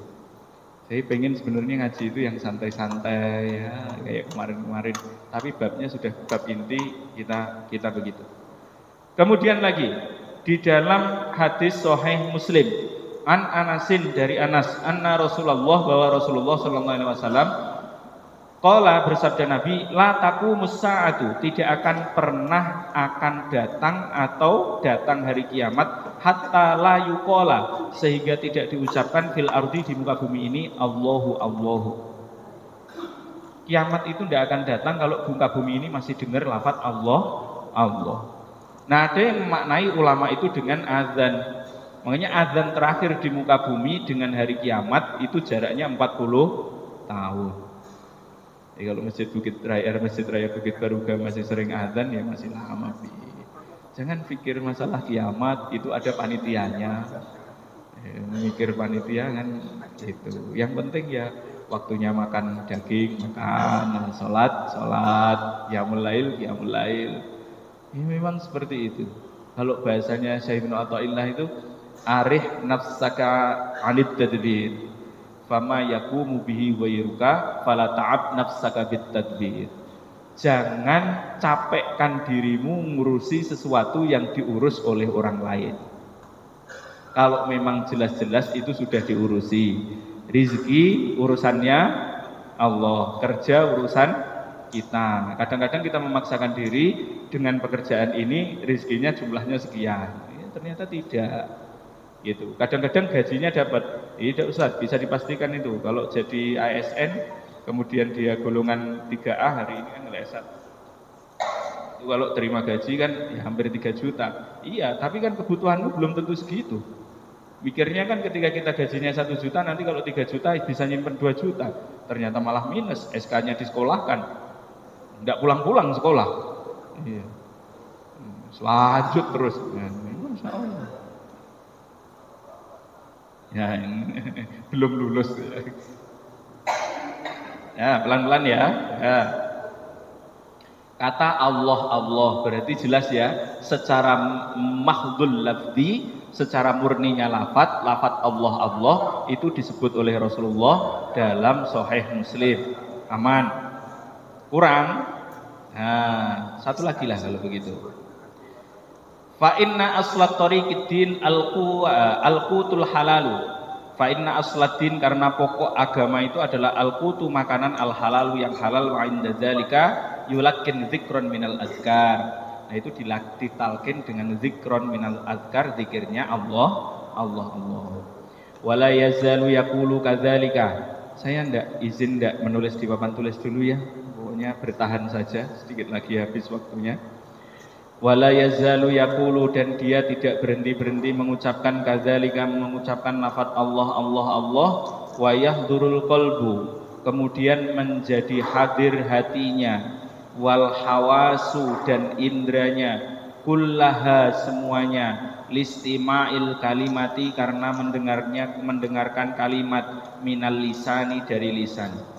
Saya pengen sebenarnya ngaji itu yang santai-santai ya, kayak kemarin-kemarin. Tapi babnya sudah bab inti, kita begitu. Kemudian lagi di dalam hadis Sahih Muslim, an Anasin, dari Anas, anna Rasulullah, bahwa Rasulullah sallallahu alaihi wasallam qala, bersabda Nabi, la taqumus saatu, tidak akan pernah akan datang atau datang hari kiamat, hatta la yuqala, sehingga tidak diucapkan fil ardi, di muka bumi ini, Allahu. Kiamat itu tidak akan datang kalau muka bumi ini masih dengar lafaz Allah. Nah, ada yang memaknai ulama itu dengan azan. Makanya azan terakhir di muka bumi dengan hari kiamat itu jaraknya 40 tahun. Kalau Masjid Raya Bukit Baruga masih sering azan ya masih lama. Jangan pikir masalah kiamat itu ada panitianya. Mikir panitia kan itu. Yang penting ya waktunya makan daging, makan, sholat, qiyamul lail. Ya memang seperti itu. Kalau bahasanya Syekh Ibnu Athaillah itu arih nafsaka 'anid tadbir. Fama yaqumu bihi ghairuka fala ta'ab nafsaka bitadbir. Jangan capekkan dirimu ngurusi sesuatu yang diurus oleh orang lain. Kalau memang jelas-jelas itu sudah diurusi. Rizki urusannya Allah, kerja urusan kita. Kadang-kadang kita memaksakan diri dengan pekerjaan ini rizkinya jumlahnya sekian. Ya, ternyata tidak. Gitu. Kadang-kadang gajinya dapat, tidak usah, bisa dipastikan itu. Kalau jadi ASN, kemudian dia golongan 3A, hari ini kan ngelesat. Kalau terima gaji kan ya hampir 3 juta. Iya, tapi kan kebutuhanmu belum tentu segitu. Mikirnya kan ketika kita gajinya 1 juta, nanti kalau 3 juta bisa nyimpen 2 juta. Ternyata malah minus, SK-nya disekolahkan. Enggak pulang-pulang sekolah. Iya. Lanjut terus. Masya Allah. Ya, belum lulus. Ya, pelan-pelan ya. Ya. Kata Allah, Allah berarti jelas ya, secara mahdhul lafzi, secara murninya lafat Allah, Allah itu disebut oleh Rasulullah dalam Sahih Muslim. Aman. Kurang. Nah, satu lagi lah kalau begitu. Fa inna aslat tariqiddin al-qutul halalu. Fa inna asladdin, karena pokok agama itu adalah al-qutu, makanan al-halalu yang halal, wa inda dzalika yulakin dzikron minal azkar. Nah itu ditalkin dengan dzikron minal azkar, zikirnya Allah. Wala yazalu yaqulu kadzalika. Saya izin ndak menulis di papan tulis dulu ya. Pokoknya bertahan saja, sedikit lagi habis waktunya. Wala yazalu yaqulu, dan dia tidak berhenti-berhenti mengucapkan kadzalika, mengucapkan lafaz Allah, wa yahdurul qalbu, kemudian menjadi hadir hatinya, wal hawasu, dan indranya, kullaha, semuanya, listima'il kalimati, karena mendengarkan kalimat, minal lisani, dari lisan.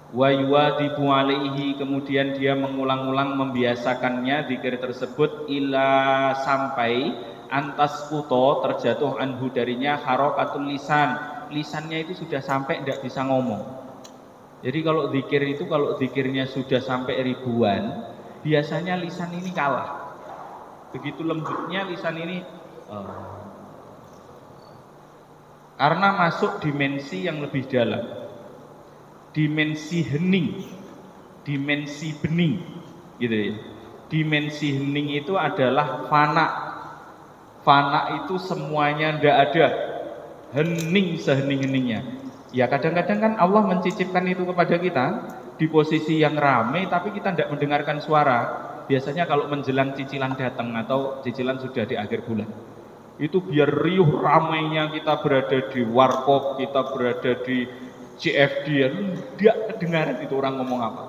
Wa yuwadibu alaihi, kemudian dia mengulang-ulang membiasakannya zikir tersebut, ila, sampai antas kuto, terjatuh anhu, darinya, harokatul lisan, lisannya itu sudah sampai tidak bisa ngomong. Jadi kalau zikir itu, kalau zikirnya sudah sampai ribuan, biasanya lisan ini kalah. Begitu lembutnya lisan ini, karena masuk dimensi yang lebih dalam, dimensi hening, dimensi bening, gitu ya. Dimensi hening itu adalah fana. Fana itu semuanya ndak ada, hening sehening-heningnya. Ya kadang-kadang kan Allah mencicipkan itu kepada kita di posisi yang ramai, tapi kita tidak mendengarkan suara. Biasanya kalau menjelang cicilan datang atau cicilan sudah di akhir bulan, itu biar riuh ramainya kita berada di warkop, kita berada di CFD, tidak kedengaran itu orang ngomong apa.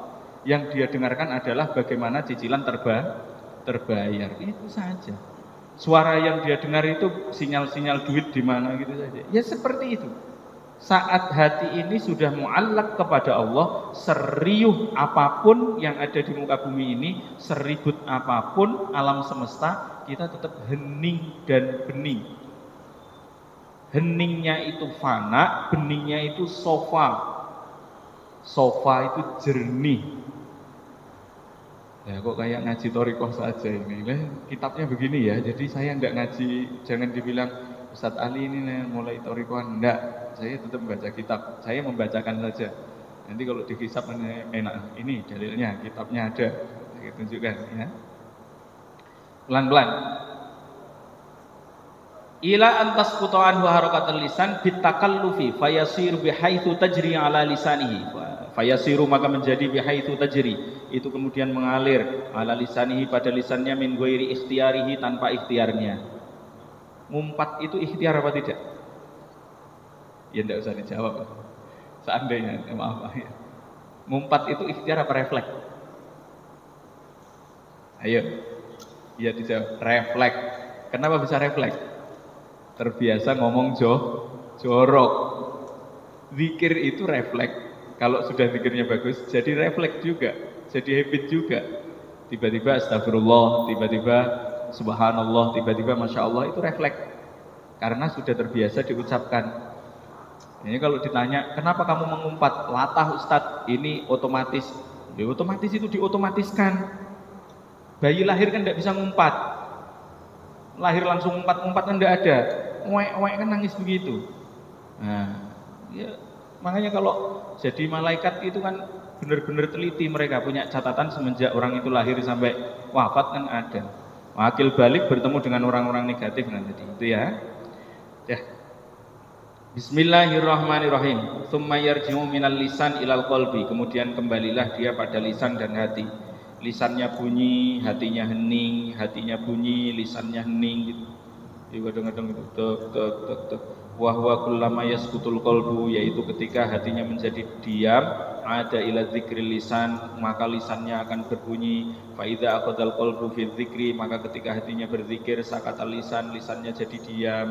Yang dia dengarkan adalah bagaimana cicilan terbayar. Itu saja. Suara yang dia dengar itu sinyal-sinyal duit di mana gitu saja. Ya seperti itu. Saat hati ini sudah mu'allaq kepada Allah, seriuh apapun yang ada di muka bumi ini, seribut apapun alam semesta, kita tetap hening dan bening. Heningnya itu fana, beningnya itu sofa. Sofa itu jernih. Ya kok kayak ngaji thariqah saja ini. Kitabnya begini ya, jadi saya enggak ngaji, jangan dibilang Ustadz Ali ini mulai thariqah, enggak. Saya tetap membaca kitab, saya membacakan saja. Nanti kalau dihisab enak, ini dalilnya, kitabnya ada, saya tunjukkan ya. Pelan-pelan. Ila antas kutaan wa harakatul lisan bitakallufi fayasiru bihaitsu tajri ala lisanihi. Fayasiru, maka menjadi bihaitsu tajri, itu kemudian mengalir ala lisanihi, pada lisannya, min ghairi ikhtiyarihi, tanpa ikhtiarnya. Ngumpat itu ikhtiar apa tidak? Ya tidak usah dijawab. Seandainya, maaf ya. Ngumpat itu ikhtiar apa refleks? Ayo. Ya dijawab, refleks. Kenapa bisa refleks? Terbiasa ngomong jorok. Zikir itu refleks. Kalau sudah zikirnya bagus, jadi refleks juga, jadi habit juga. Tiba-tiba astagfirullah, tiba-tiba subhanallah, tiba-tiba masya Allah, itu refleks. Karena sudah terbiasa diucapkan. Ini kalau ditanya, kenapa kamu mengumpat? Latah Ustadz, ini otomatis. Ya, otomatis itu diotomatiskan. Bayi lahir kan tidak bisa ngumpat. Lahir langsung ngumpat-ngumpat kan tidak ada. Oek-oek kan nangis begitu. Nah, ya, makanya kalau jadi malaikat itu kan benar-benar teliti, mereka punya catatan semenjak orang itu lahir sampai wafat kan ada. Wakil balik bertemu dengan orang-orang negatif nanti itu ya. Ya. Bismillahirrahmanirrahim. Tsumma yarji'u minal lisan ilal qalbi. Kemudian kembalilah dia pada lisan dan hati. Lisannya bunyi, hatinya hening, hatinya bunyi, lisannya hening gitu. kadang-kadang itu tek. Wa huwa kullama yaskutul qalbu, yaitu ketika hatinya menjadi diam, ada ila dzikril lisan, maka lisannya akan berbunyi. Fa idza aqadal qalbu fi dzikri, maka ketika hatinya berzikir, sakatal lisan, lisannya jadi diam.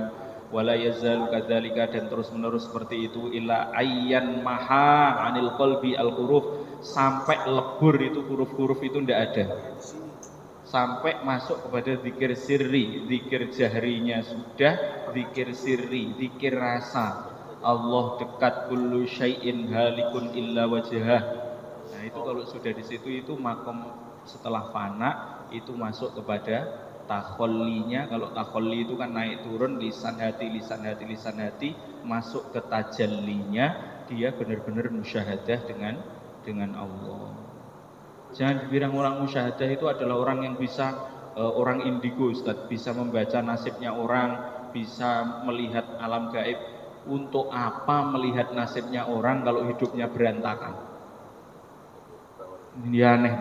Wala yazalu kadzalika, dan terus-menerus seperti itu ila ayyan maha anil qalbi al huruf, sampai lebur itu huruf-huruf itu tidak ada, sampai masuk kepada zikir sirri, zikir jahrinya sudah, zikir sirri, zikir rasa. Allah dekat, kullu syai'in halikun illa wajhah. Nah itu kalau sudah di situ itu makom setelah fana itu masuk kepada takhollinya. Kalau takholli itu kan naik turun, lisan hati, masuk ke tajallinya, dia benar-benar musyahadah dengan Allah. Jangan dibilang orang musyahadah itu adalah orang yang bisa orang indigo, Ustaz, bisa membaca nasibnya orang, bisa melihat alam gaib. Untuk apa melihat nasibnya orang kalau hidupnya berantakan? Ini aneh.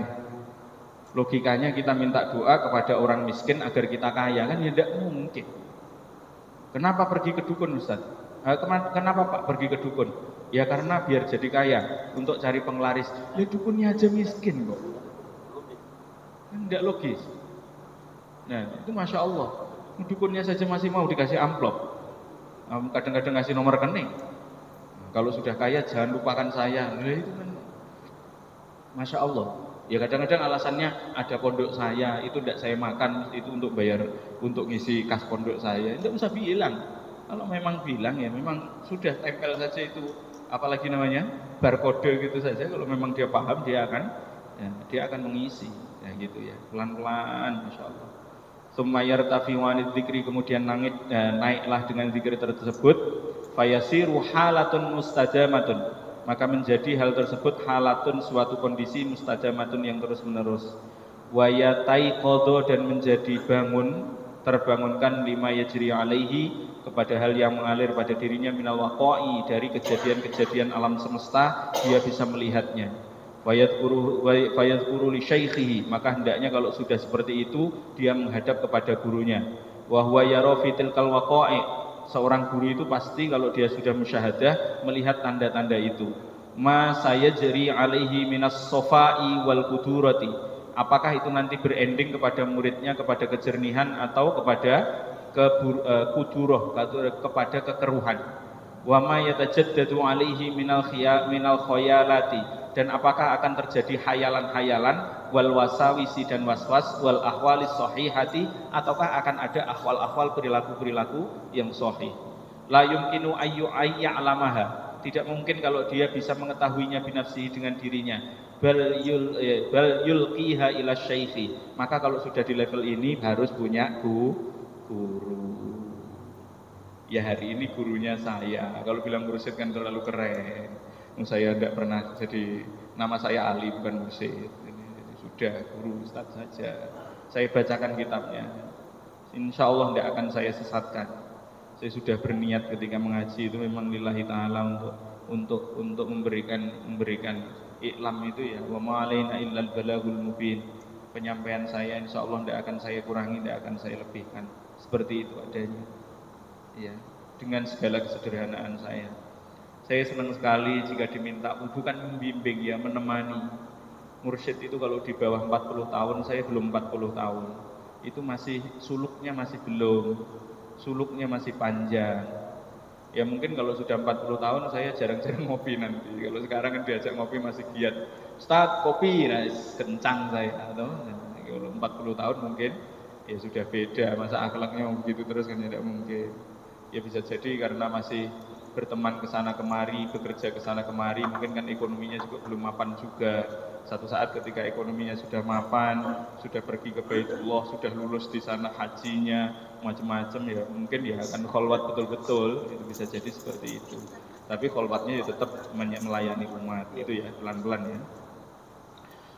Logikanya kita minta doa kepada orang miskin agar kita kaya, kan ya tidak mungkin. Kenapa pergi ke dukun, Ustaz? Kenapa Pak pergi ke dukun? Ya karena biar jadi kaya, untuk cari penglaris. Ya dukunnya aja miskin kok. Tidak logis. Nah itu Masya Allah, dukunnya saja masih mau dikasih amplop, kadang-kadang ngasih nomor rekening. Kalau sudah kaya jangan lupakan saya. Nah, itu kan Masya Allah. Ya kadang-kadang alasannya ada pondok saya, itu tidak saya makan, itu untuk bayar, untuk ngisi kas pondok saya. Tidak usah bilang. Kalau memang bilang ya memang sudah tempel saja itu, apalagi namanya barcode gitu saja. Kalau memang dia paham dia akan mengisi, ya gitu ya, pelan-pelan, Masya Allah. Sumayar tafiwanid dzikri, kemudian naiklah dengan zikir tersebut. Fayasiru halatun mustajamatun, maka menjadi hal tersebut halatun, suatu kondisi, mustajamatun yang terus menerus. Wayatai kodo, dan menjadi terbangunkan lima yajri alaihi, kepada hal yang mengalir pada dirinya, minal waqa'i, dari kejadian-kejadian alam semesta, dia bisa melihatnya. Fayadhkuru li syaikhihi, maka hendaknya kalau sudah seperti itu dia menghadap kepada gurunya. Wa huwa yara fi tilkal waqa'i, seorang guru itu pasti kalau dia sudah musyahadah melihat tanda-tanda itu. Ma sayajri alaihi minas sofai wal kudurati, apakah itu nanti berending kepada muridnya kepada kejernihan atau kepada kuduroh, kepada kekeruhan. Wa ma yatajaddadu alaihi minal khayalati, dan apakah akan terjadi hayalan-hayalan, wal wasawisi, dan waswas, wal ahwalis sahihati, ataukah akan ada ahwal-ahwal, perilaku-perilaku yang sahih. La yumkinu ayya'lamaha, tidak mungkin kalau dia bisa mengetahuinya binafsihi, dengan dirinya. Bal yulqiha ila syaikhi, maka kalau sudah di level ini harus punya guru. Ya hari ini gurunya saya, kalau bilang mursyid kan terlalu keren. Saya tidak pernah jadi, nama saya Ali bukan mursyid. Sudah guru Ustaz saja. Saya bacakan kitabnya. Insya Allah tidak akan saya sesatkan. Saya sudah berniat ketika mengaji itu memang lillahi ta'ala untuk memberikan iklam itu ya. Wa ma alaina illal balagul mubin. Penyampaian saya insya Allah tidak akan saya kurangi, tidak akan saya lebihkan. Seperti itu adanya. Ya, dengan segala kesederhanaan saya. Saya senang sekali jika diminta, bukan membimbing ya, menemani. Mursyid itu kalau di bawah 40 tahun, saya belum 40 tahun. Itu masih suluknya masih belum. Suluknya masih panjang. Ya mungkin kalau sudah 40 tahun saya jarang-jarang ngopi nanti. Kalau sekarang kan diajak ngopi masih giat. Ustaz, kopi, nah kencang saya atau kalau 40 tahun mungkin ya sudah beda, masa akhlaknya begitu terus kan tidak mungkin. Ya bisa jadi karena masih berteman ke sana kemari, bekerja ke sana kemari, mungkin kan ekonominya juga belum mapan juga. Satu saat ketika ekonominya sudah mapan, sudah pergi ke Baitullah, sudah lulus di sana hajinya, macam-macam ya, mungkin ya akan kholwat betul-betul, itu bisa jadi seperti itu. Tapi kholwatnya ya tetap melayani umat, itu ya pelan-pelan ya.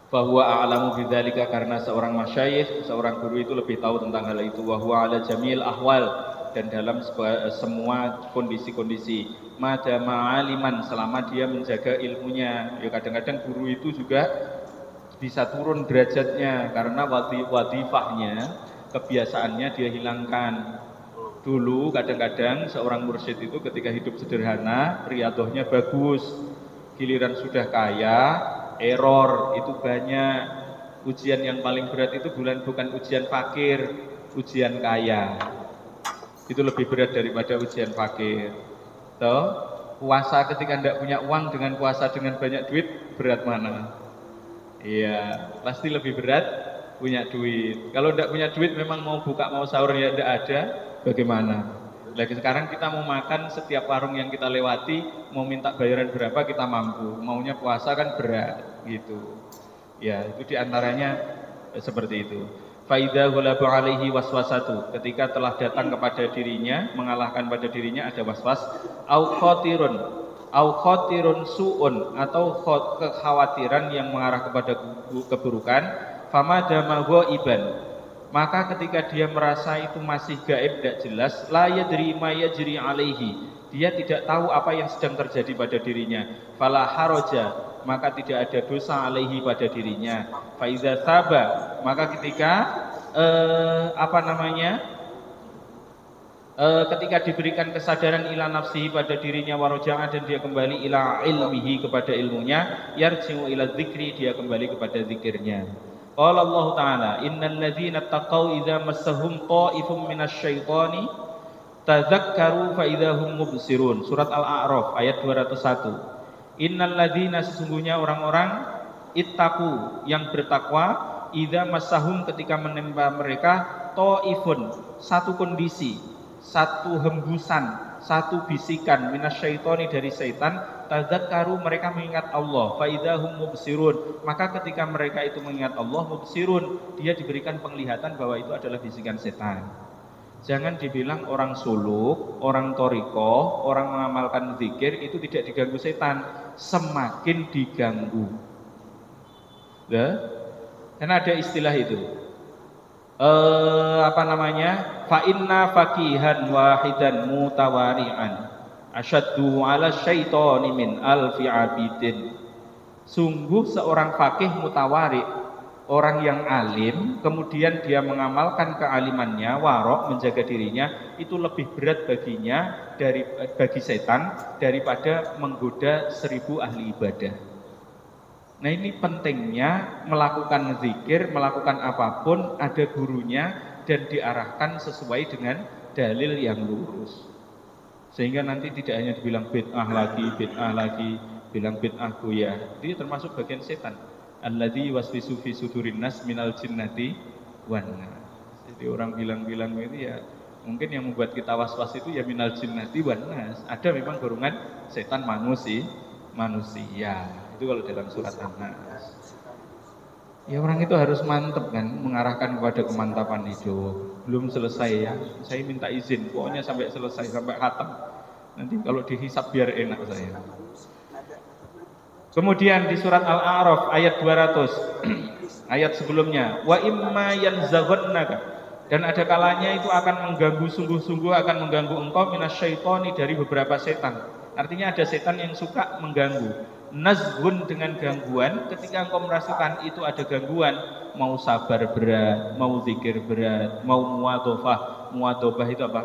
Fahuwa a'lamu bidzalika, karena seorang masyayikh, seorang guru itu lebih tahu tentang hal itu. Wa huwa ala jamil ahwal, dan dalam semua kondisi-kondisi. Madama aliman, selama dia menjaga ilmunya. Ya kadang-kadang guru itu juga bisa turun derajatnya karena wadifahnya, kebiasaannya dia hilangkan. Dulu kadang-kadang seorang mursyid itu ketika hidup sederhana, riyadhahnya bagus. Giliran sudah kaya, error itu banyak. Ujian yang paling berat itu bukan ujian fakir, ujian kaya. Itu lebih berat daripada ujian fakir. Toh, puasa ketika tidak punya uang dengan puasa dengan banyak duit, berat mana? Iya, pasti lebih berat punya duit. Kalau tidak punya duit memang mau buka mau sahur ya tidak ada, bagaimana? Lagi sekarang kita mau makan setiap warung yang kita lewati, mau minta bayaran berapa kita mampu. Maunya puasa kan berat gitu. Ya, itu diantaranya seperti itu. Faida ghulaba alaihi waswasatu, ketika telah datang kepada dirinya, mengalahkan pada dirinya ada waswas, au khatirun suun, atau kekhawatiran yang mengarah kepada keburukan, fama dama ghaiban, maka ketika dia merasa itu masih gaib, tidak jelas, la yadri ma yajri alaihi, dia tidak tahu apa yang sedang terjadi pada dirinya, fala haraja, maka tidak ada dosa alaihi pada dirinya. Fa iza saba, maka ketika ketika diberikan kesadaran ila nafsihi pada dirinya, waraja'a, dan dia kembali ila ilmihi kepada ilmunya, yarji'u ila dzikri, dia kembali kepada zikirnya. Qala Allah Ta'ala, innal ladzina taqaw idza massahum ta'ifum minasyaitani tadzakkaru fa idzahum mubsirun. Surat Al-A'raf ayat 201. Innal ladzina, sesungguhnya orang-orang, ittaqu, yang bertakwa, idza massahum, ketika menimpa mereka, ta'ifun, satu kondisi, satu hembusan, satu bisikan, minasyaitani, dari setan, tadzakkaru, mereka mengingat Allah, fa idzahum mubsirun, maka ketika mereka itu mengingat Allah, mubsirun, dia diberikan penglihatan bahwa itu adalah bisikan setan. Jangan dibilang orang suluk, orang thariqah, orang mengamalkan zikir itu tidak diganggu setan, semakin diganggu. Ya? Karena ada istilah itu. Fa inna faqihan wahidan mutawari'an asyaddu 'ala syaitani min alfi 'abidin. Sungguh seorang fakih mutawari, orang yang alim, kemudian dia mengamalkan kealimannya, warok, menjaga dirinya, itu lebih berat baginya bagi setan daripada menggoda 1000 ahli ibadah. Nah, ini pentingnya melakukan zikir, melakukan apapun ada gurunya dan diarahkan sesuai dengan dalil yang lurus. Sehingga nanti tidak hanya dibilang bid'ah lagi, bilang bid'ah goyah. Dia termasuk bagian setan. Alladzi waswisu fi sudurin nas minal jinnati wan nas. Jadi orang bilang-bilang itu ya mungkin yang membuat kita was-was itu ya minal jinnati wan nas. Ada memang golongan setan manusia. Itu kalau dalam surat An-Nas. Ya orang itu harus mantep kan, mengarahkan kepada kemantapan hidup. Belum selesai ya, saya minta izin, pokoknya sampai selesai, sampai khatam. Nanti kalau dihisab biar enak saya. Kemudian di surat Al-A'raf ayat 200, ayat sebelumnya, wa imma yanzaghannaka, dan ada kalanya itu akan mengganggu, sungguh-sungguh akan mengganggu engkau, minasyaitani, dari beberapa setan. Artinya ada setan yang suka mengganggu. Nazgun, dengan gangguan, ketika engkau merasakan itu ada gangguan, mau sabar berat, mau zikir berat, mau muwadhofah itu apa?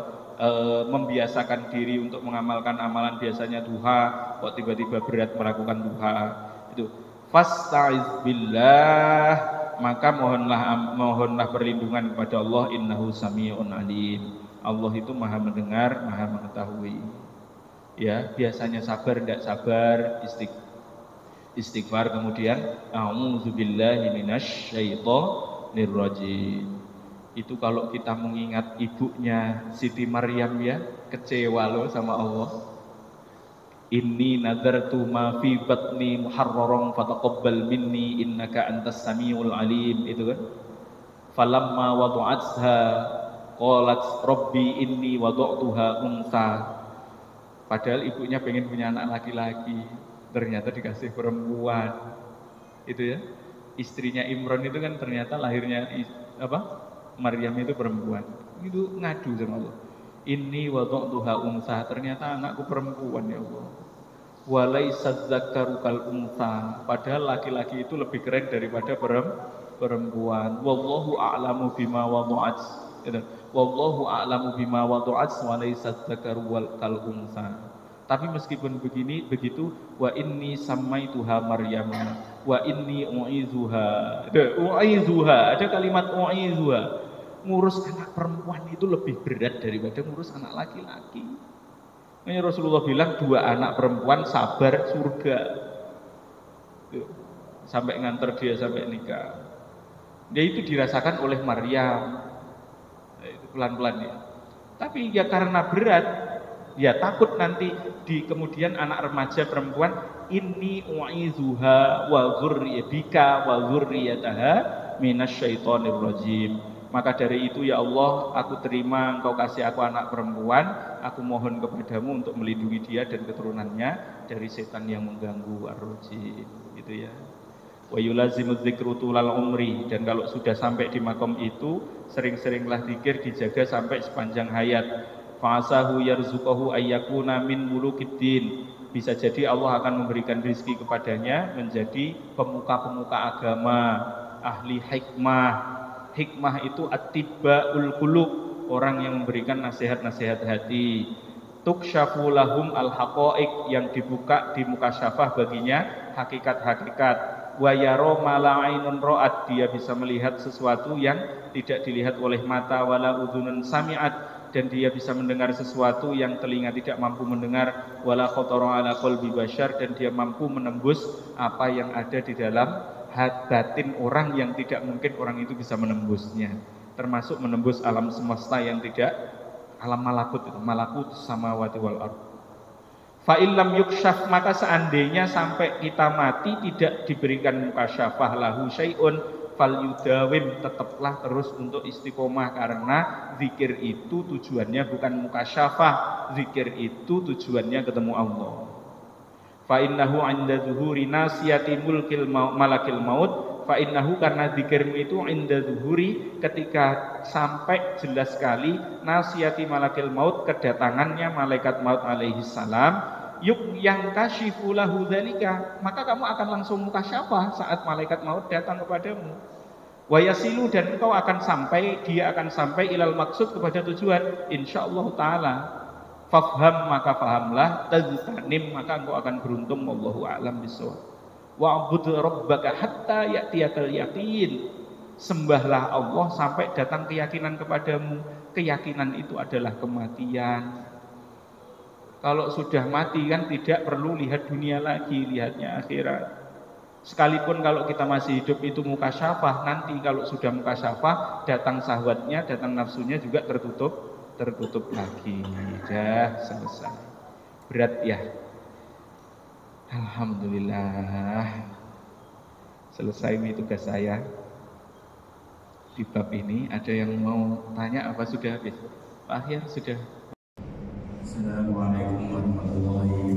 Membiasakan diri untuk mengamalkan amalan biasanya duha, kok tiba-tiba berat melakukan duha, itu fasta'iz billah, maka mohonlah perlindungan kepada Allah, innahu sami'un alim, Allah itu maha mendengar, maha mengetahui. Ya, biasanya sabar, tidak sabar, istighfar, kemudian a'udzubillahi minasyaitonir rajim. Itu kalau kita mengingat ibunya Siti Maryam ya, kecewa loh sama Allah. Inni nadartu ma fi batni muharraran fataqabbal minni innaka antas samiul alim, itu kan. Falamma wada'atha qalat rabbi inni wada'tuha unsa. Padahal ibunya pengen punya anak laki-laki, ternyata dikasih perempuan. Itu ya. Istrinya Imran itu kan ternyata lahirnya Maryam itu perempuan. Itu ngadu sama Allah. Inni wada'tuha unsa, ternyata anakku perempuan ya Allah. Walaisa dzakaru kal unsa, padahal laki-laki itu lebih keren daripada perempuan. Wallahu a'lamu bima wada'at. wallahu a'lamu bima wada'at wa laysa dzakaru wal kal unsa. Tapi meskipun begitu, wa inni samaituha Maryam wa inni u'izuha. Ada kalimat u'izuha. Ngurus anak perempuan itu lebih berat daripada ngurus anak laki-laki. Ini Rasulullah bilang 2 anak perempuan sabar surga. Sampai nganter dia sampai nikah. Dia itu dirasakan oleh Maryam. Itu pelan-pelan ya. Tapi ya karena berat, ya takut nanti di kemudian anak remaja perempuan, inni u'izuha wa dzurriyyaka wa dzurriyyataha minasyaitonir rajim. Maka dari itu ya Allah, aku terima Engkau kasih aku anak perempuan, aku mohon kepadamu untuk melindungi dia dan keturunannya dari setan yang mengganggu ar-rajim. Gitu ya. Wa yulazimu dzikru tulal umri, dan kalau sudah sampai di makom itu sering-seringlah zikir, dijaga sampai sepanjang hayat. Fa'asahu yarzuqahu ayyakuna min mulukiddin. Bisa jadi Allah akan memberikan rezeki kepadanya menjadi pemuka-pemuka agama, ahli hikmah. Hikmah itu at-tibaul qulub, orang yang memberikan nasihat-nasihat hati. Tuksyafu lahum al-haqaiq, yang dibuka di muka syafah baginya hakikat-hakikat. Wa yaro mala ainun ra'at, dia bisa melihat sesuatu yang tidak dilihat oleh mata, wala udhunun sami'at, dan dia bisa mendengar sesuatu yang telinga tidak mampu mendengar, wala khatara ala qalbi bashar, dan dia mampu menembus apa yang ada di dalam batin orang yang tidak mungkin orang itu bisa menembusnya, termasuk menembus alam semesta yang tidak alam malakut itu, malakut samawati wal ardh. Fa illam yukshaf, maka seandainya sampai kita mati tidak diberikan mukasyafah lahu syai'un fal yudawim, tetaplah terus untuk istiqomah, karena zikir itu tujuannya bukan mukasyafah, zikir itu tujuannya ketemu Allah. Fa innahu 'inda zuhuri nasiyati mulkil malakil maut, fa innahu, karena zikirmu itu 'inda zuhuri, ketika sampai jelas sekali nasiyati malakil maut, kedatangannya malaikat maut alaihi salam, yuk yang kasyifu lahu dzalika, maka kamu akan langsung mukasyafah saat malaikat maut datang kepadamu. Wa yasilu, dan engkau akan sampai, dia akan sampai ilal maksud, kepada tujuan insyaallah taala. Fafham, maka fahamlah, taztanim, maka engkau akan beruntung, wallahu a'lam bishawab. Wa'bud rabbaka hatta ya'tiyakal yaqin, sembahlah Allah sampai datang keyakinan kepadamu. Keyakinan itu adalah kematian. Kalau sudah mati kan tidak perlu lihat dunia lagi, lihatnya akhirat. Sekalipun kalau kita masih hidup itu mukasyafah, nanti kalau sudah mukasyafah datang syahwatnya, datang nafsunya juga tertutup lagi. Dah selesai. Berat ya. Alhamdulillah. Selesai ini tugas saya di bab ini. Ada yang mau tanya apa sudah habis? Pak Ahyar sudah. Assalamualaikum warahmatullahi